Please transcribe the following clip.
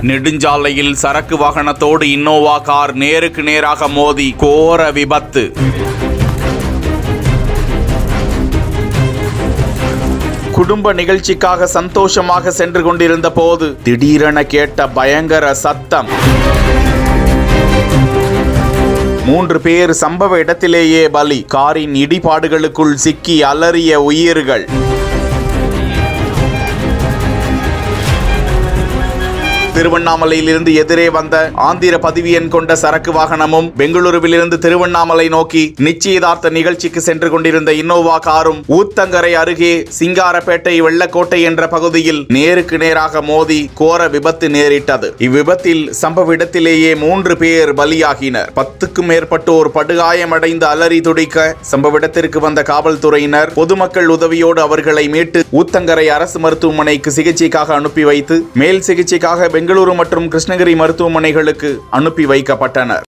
நெடுஞ்சாலையில் சரக்கு வாகனத்தோடு Innova car நேருக்கு நேராக மோதி கோர விபத்து. குடும்ப நிகழ்ச்சிக்காக சந்தோஷமாக சென்று கொண்டிருந்த போது திடீரென கேட்ட பயங்கர சத்தம். 3 பேர் சம்பவ இடத்திலேயே பலி. காரின் இடிபாடுகளுக்குள் சிக்கி அலறிய உயிர்கள். திருவண்ணாமலையிலிருந்து எதிரே வந்த ஆந்திர பதிவு எண் கொண்ட சரக்கு வாகனமும் பெங்களூருவிலிருந்து திருவண்ணாமலை நோக்கி நிச்சயதார்த்த நிகழ்ச்சிக்கு சென்று கொண்டிருந்த இன்னோவா காரும் ஊத்தங்கரை அருகே சிங்காரப்பேட்டை வெள்ளக்கோட்டை என்ற பகுதியில் நேருக்கு நேராக மோதி கோர விபத்து நேரிட்டது. இவ்விபத்தில் சம்பவ இடத்திலேயே 3 பேர் பலியாகினர். 10க்கும் மேற்பட்டோர் படுகாயமடைந்து அலறி துடிக்க சம்பவ இடத்திற்கு வந்த காவல்துறையினர் பொதுமக்கள் உதவியோடு அவர்களை மீட்டு ஊத்தங்கரை அரசு மருத்துவமனைக்கு சிகிச்சைக்காக அனுப்பி வைத்து மேல் சிகிச்சைக்காக பெங்களூரு மற்றும் கிருஷ்ணகிரி மருத்துவமனைகளுக்கு அனுப்பி வைக்கப்பட்டனர்.